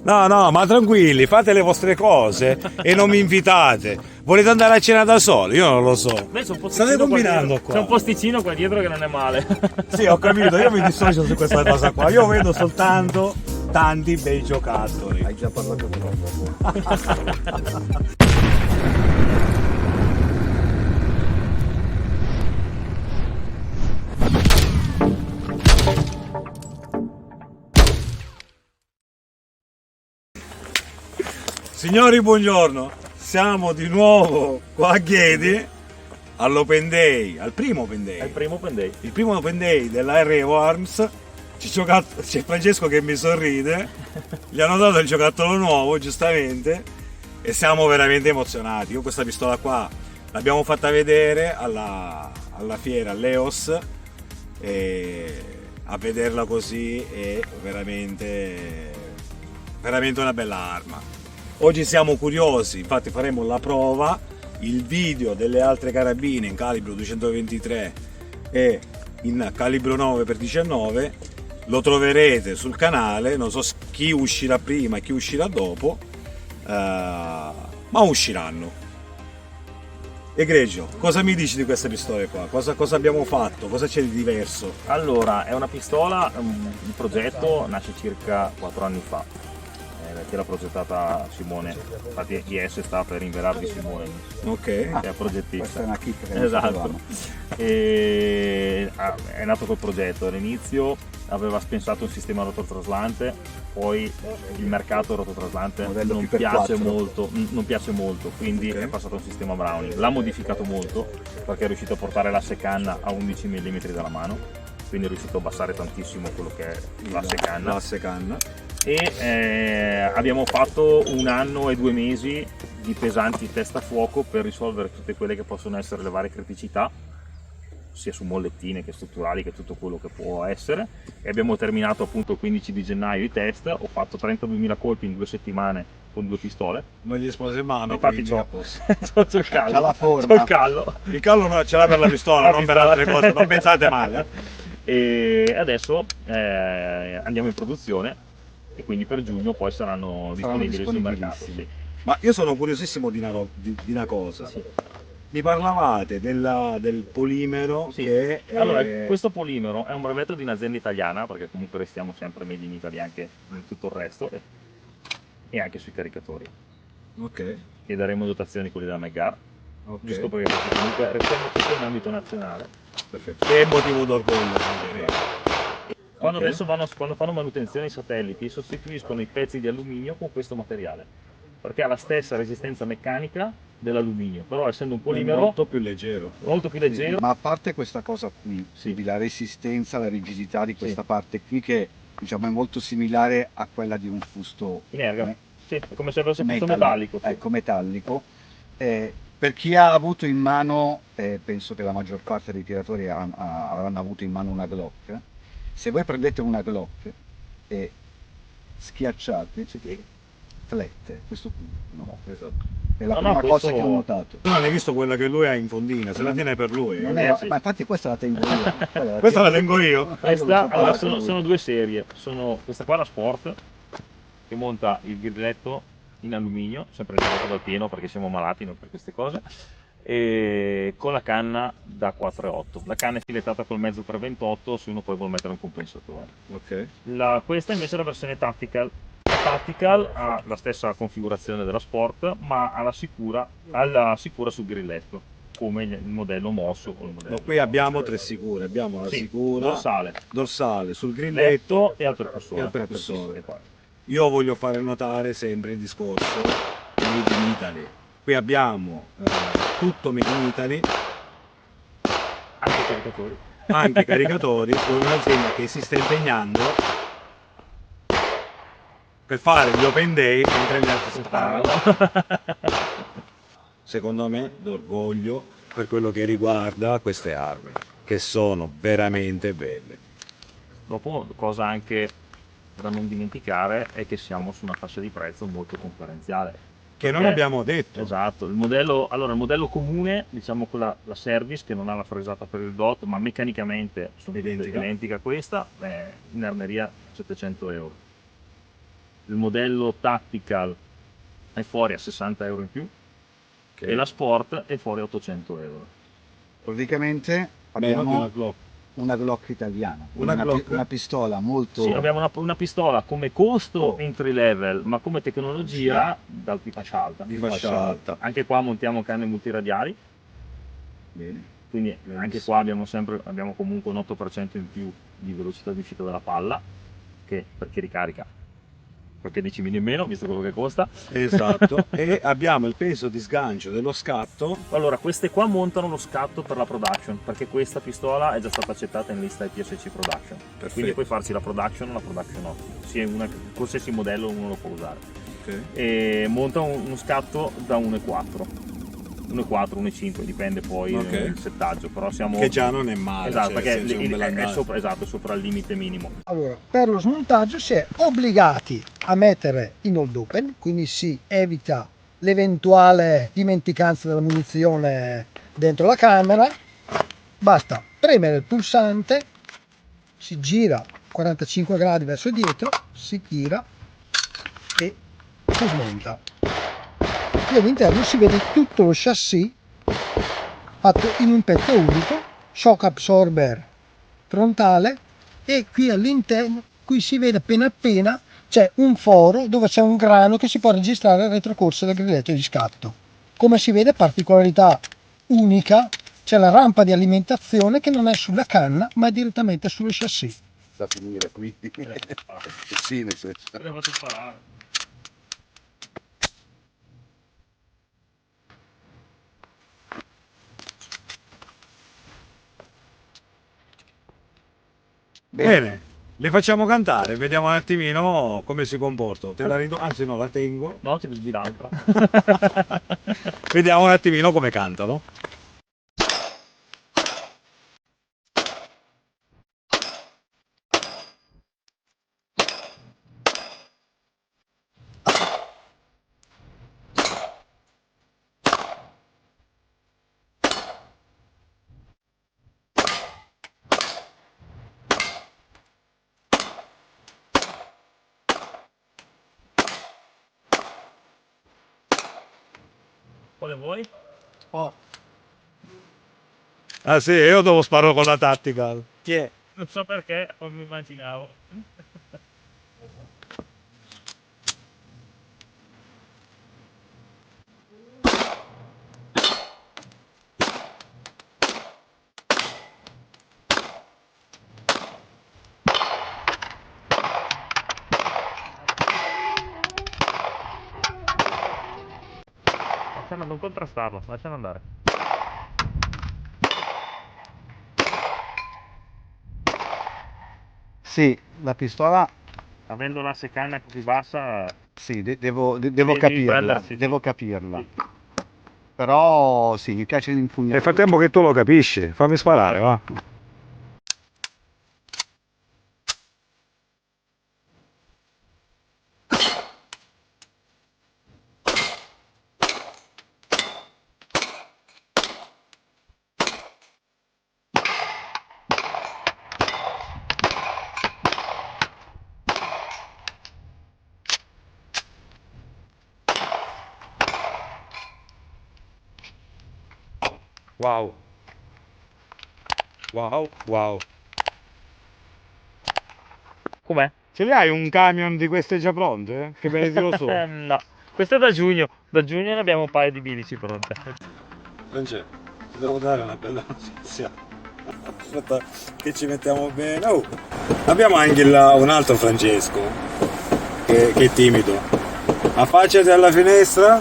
No, no, ma tranquilli, fate le vostre cose e non mi invitate. Volete andare a cena da soli? Io non lo so. Beh, c'è un State posticino qua combinando dietro. qua. C'è un posticino qua dietro che non è male. Sì, ho capito, io mi dissocio su questa cosa qua. Io vedo soltanto tanti bei giocattoli. Hai già parlato troppo. Signori, buongiorno. Siamo di nuovo qua a Chieti all'Open Day, al primo Open Day. È il primo open day. Il primo Open Day della R Arms. C'è Francesco che mi sorride. Gli hanno dato il giocattolo nuovo, giustamente, e siamo veramente emozionati. Io questa pistola qua l'abbiamo fatta vedere alla fiera all'EOS, e a vederla così è veramente una bella arma. Oggi siamo curiosi, infatti faremo la prova, il video delle altre carabine in calibro 223 e in calibro 9x19 lo troverete sul canale. Non so chi uscirà prima e chi uscirà dopo, ma usciranno. Egregio, cosa mi dici di queste pistole qua? Cosa abbiamo fatto? Cosa c'è di diverso? Allora, è una pistola, il progetto nasce circa 4 anni fa. Che l'ha progettata Simone, infatti IS sta per Inverardi Simone, Ok. che è progettista. Questa è una chicca che non Esatto. sapevamo. È nato col progetto. All'inizio aveva pensato un sistema rototraslante, poi il mercato rototraslante Modello non più per piace 4. molto, quindi Ok. è passato a un sistema Browning. L'ha modificato molto perché è riuscito a portare l'asse canna a 11 mm dalla mano, quindi è riuscito a abbassare tantissimo quello che è l'asse canna. L'asse canna. E abbiamo fatto 1 anno e 2 mesi di pesanti testa a fuoco per risolvere tutte quelle che possono essere le varie criticità, sia su mollettine che strutturali, che tutto quello che può essere, e abbiamo terminato appunto il 15 di gennaio i test. Ho fatto 32.000 colpi in 2 settimane con 2 pistole. Non gli esplose in mano, Infatti quindi c'ho a posto. c'ho il callo, C'ha la forma. c'ho il callo. Il callo ce l'ha per la pistola, non per altre cose, non pensate male. E adesso andiamo in produzione e quindi per giugno poi saranno disponibili sul mercato. Sì. Ma io sono curiosissimo di una cosa. Sì. Mi parlavate del polimero Sì. che Allora, questo polimero è un brevetto di un'azienda italiana, perché comunque restiamo sempre made in Italy anche in tutto il resto, e anche sui caricatori. Ok, E daremo dotazioni quelli della Meggar, ok, giusto perché comunque restiamo tutto in ambito nazionale. perfetto. Che è motivo d'orgoglio, direi. Quando Ok. adesso quando fanno manutenzione ai satelliti, sostituiscono i pezzi di alluminio con questo materiale, perché ha la stessa resistenza meccanica dell'alluminio, però essendo un È polimero molto più leggero. molto più leggero. Ma a parte questa cosa qui, Sì. quindi la resistenza, la rigidità di questa Sì. parte qui, che diciamo è molto similare a quella di un fusto In erga, me- sì, è come se fosse tutto metal, metallico. Sì. ecco, metallico. Per chi ha avuto in mano, penso che la maggior parte dei tiratori avranno avuto in mano una Glock. Se voi prendete una Glock e schiacciate, flette questo punto, no? Esatto. È la No, prima questo- cosa che ho notato. Tu non hai visto quella che lui ha in fondina, se la tiene per lui. Non è- sì. Ma infatti questa la tengo io. Questa la tengo io. Questa, allora, allora, sono 2 serie, questa qua è la Sport, che monta il grilletto in alluminio, sempre risolto dal pieno perché siamo malati noi per queste cose, e con la canna da 4,8. La canna è filettata col mezzo 328 se uno poi vuole mettere un compensatore. Ok. Questa invece è la versione Tactical. La Tactical ha la stessa configurazione della Sport, ma alla sicura sul grilletto, come il modello mosso o il modello. No, qui abbiamo 3 sicure, abbiamo la Sì, sicura, dorsale, sul grilletto letto e al e percussore. al percussore. E poi- Io voglio fare notare sempre il discorso Made in Italy. Qui abbiamo tutto Made in Italy, Anche i caricatori. anche caricatori, con un'azienda che si sta impegnando per fare gli open day mentre gli altri si sparano. Secondo me d'orgoglio per quello che riguarda queste armi, che sono veramente belle. Dopo, cosa anche da non dimenticare è che siamo su una fascia di prezzo molto concorrenziale. Che non Perché- abbiamo detto. Esatto, il modello comune, diciamo quella la Service, che non ha la fresata per il DOT, ma meccanicamente sono Identica. identica a questa, è in armeria 700 euro. il modello Tactical è fuori a 60 euro in più e la Sport è fuori a 800 euro. Praticamente abbiamo una Glock italiana, una pistola molto... Sì, abbiamo una pistola come costo entry level, ma come tecnologia di fascia alta. Di fascia alta. Anche qua montiamo canne multiradiali, Bene. quindi anche qua abbiamo comunque un 8% in più di velocità di uscita della palla, che per chi ricarica qualche decimino in meno, visto quello che costa. Esatto. E abbiamo il peso di sgancio dello scatto. Allora, queste qua montano lo scatto per la production, perché questa pistola è già stata accettata in lista IPSC Production. Perfetto. Quindi puoi farsi la production o la production option, sia qualsiasi modello uno lo può usare. Okay. E monta uno scatto da 1,4. 1,4, 1,5, dipende poi il settaggio, però siamo... Che già non è male, esatto, cioè, perché è sopra il limite minimo. Allora, per lo smontaggio si è obbligati a mettere in hold open, quindi si evita l'eventuale dimenticanza della munizione dentro la camera. Basta premere il pulsante, si gira 45 gradi verso dietro, si tira e si smonta. Qui all'interno si vede tutto lo chassis fatto in un pezzo unico, shock absorber frontale, e qui all'interno qui si vede appena c'è un foro dove c'è un grano che si può registrare il retrocorso del grilletto di scatto. Come si vede, particolarità unica, c'è la rampa di alimentazione che non è sulla canna ma è direttamente sullo chassis. Da finire qui. Sì, nel senso. Bene, le facciamo cantare, vediamo un attimino come si comportano. Te la rido, anzi no, la tengo. No, ti di l'altra. Vediamo un attimino come cantano. Quale vuoi? Ah sì, io devo sparare con la Tactical. Non so perché, non mi immaginavo. Non contrastarlo, lascialo andare. Sì, la pistola, Avendo la secanna così bassa, sì, devo devi capirla, prendersi. devo capirla. Però sì, mi piace l'impugnatura. Nel frattempo che tu lo capisci, fammi sparare, va. Wow. Wow, wow. com'è? Ce li hai un camion di queste già pronte? Che me ne tiro su. No, questo è da giugno ne abbiamo un paio di bilici pronte. Francesco, ti devo dare una bella notizia. Aspetta che ci mettiamo bene. Oh, abbiamo anche un altro Francesco che è timido. Affacciati alla finestra.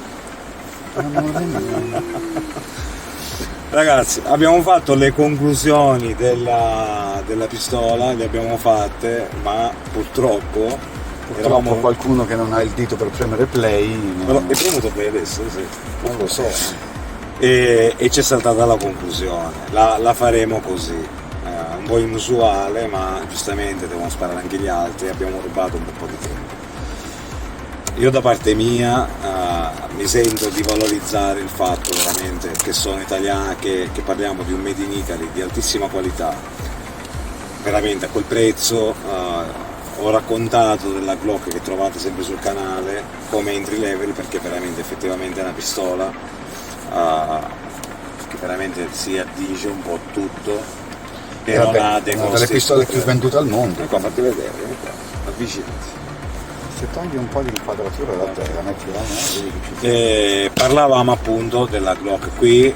Ragazzi, abbiamo fatto le conclusioni della pistola, le abbiamo fatte, ma purtroppo Eravamo qualcuno che non ha il dito per premere play. È premuto play adesso? Sì. Non lo so. E c'è saltata la conclusione. La faremo così. Un po' inusuale, ma giustamente devono sparare anche gli altri. Abbiamo rubato un po' di tempo. Io da parte mia mi sento di valorizzare il fatto veramente che sono italiana, che parliamo di un made in Italy di altissima qualità, veramente a quel prezzo ho raccontato della Glock che trovate sempre sul canale come entry level, perché veramente effettivamente è una pistola che veramente si addice un po' a tutto e non ha dei una costi delle pistole più vendute al mondo. Ecco, fatti vedere, vieni qua, avvicinati. Se togli un po' di inquadratura da terra, mettila, vedi che ci Parlavamo appunto della Glock. Qui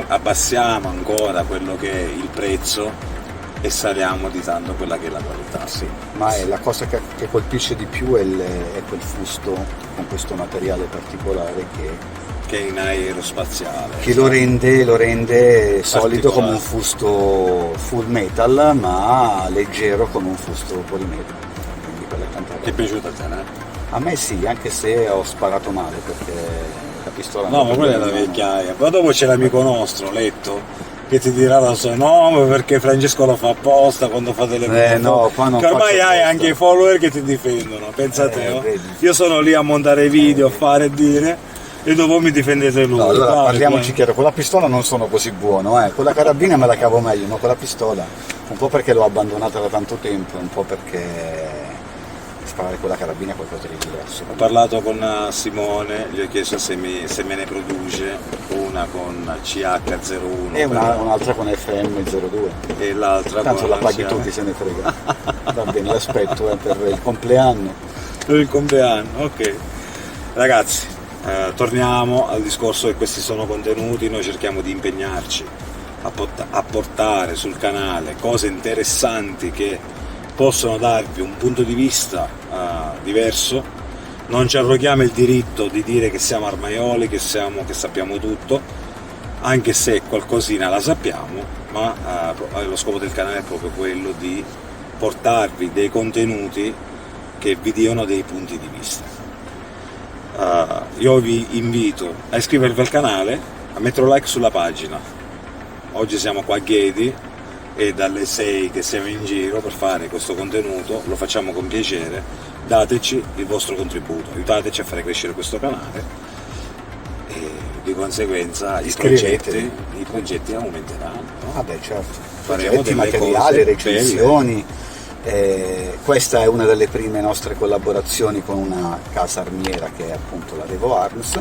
abbassiamo ancora quello che è il prezzo e saliamo di tanto quella che è la qualità. Sì, ma è la cosa che colpisce di più è quel fusto con questo materiale particolare Che è in aerospaziale. che lo rende solido come un Particolare. fusto full metal, ma leggero come un fusto polymetal. Quindi quella è tanta roba. Ti è piaciuta a te, no? A me sì, anche se ho sparato male perché la pistola No, ma quella è la vecchiaia. Ma dopo c'è l'amico nostro, Letto, che ti dirà la sua nome perché Francesco lo fa apposta quando fa delle cose. no, qua non che ormai faccio hai apposta. anche i follower che ti difendono, pensa a te. No? vedi. Io sono lì a montare video, fare e dire, e dopo mi difendete lui. No, allora Guarda, parliamoci qua. chiaro, con la pistola non sono così buono, con la carabina me la cavo meglio, ma con la pistola un po' perché l'ho abbandonata da tanto tempo, un po' perché sparare con la carabina è qualcosa di diverso. Ho parlato con Simone, gli ho chiesto se me ne produce una con CH01 E un'altra con FM02. e l'altra Tanto con la paghi CH. tu, chi se ne frega. Va bene, l'aspetto per il compleanno. Per il compleanno, ok. Ragazzi, torniamo al discorso che questi sono contenuti, noi cerchiamo di impegnarci a portare sul canale cose interessanti che possono darvi un punto di vista diverso. Non ci arroghiamo il diritto di dire che siamo armaioli, che sappiamo tutto, anche se qualcosina la sappiamo, ma lo scopo del canale è proprio quello di portarvi dei contenuti che vi diano dei punti di vista. Io vi invito a iscrivervi al canale, a mettere un like sulla pagina. Oggi siamo qua a Ghedi e dalle 6 che siamo in giro per fare questo contenuto, lo facciamo con piacere. Dateci il vostro contributo, aiutateci a fare crescere questo canale e di conseguenza i progetti aumenteranno, no? Vabbè, certo. Faremo Progetti, delle materiali, cose recensioni. Questa è una delle prime nostre collaborazioni con una casa armiera che è appunto la Devo Arms,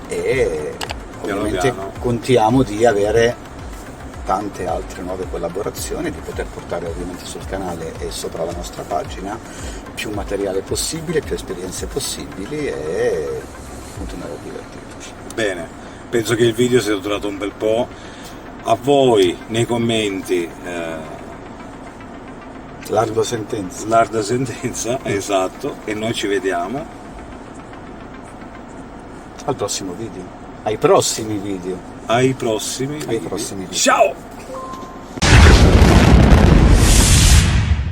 e ovviamente piano. contiamo di avere tante altre nuove collaborazioni, di poter portare ovviamente sul canale e sopra la nostra pagina più materiale possibile, più esperienze possibili, e continuare a divertirci. Bene, penso che il video sia durato un bel po'. A voi nei commenti Larga sentenza. l'ardua sentenza, esatto, e noi ci vediamo Al prossimo video. Ai prossimi video. ai prossimi Ai prossimi video. Ciao!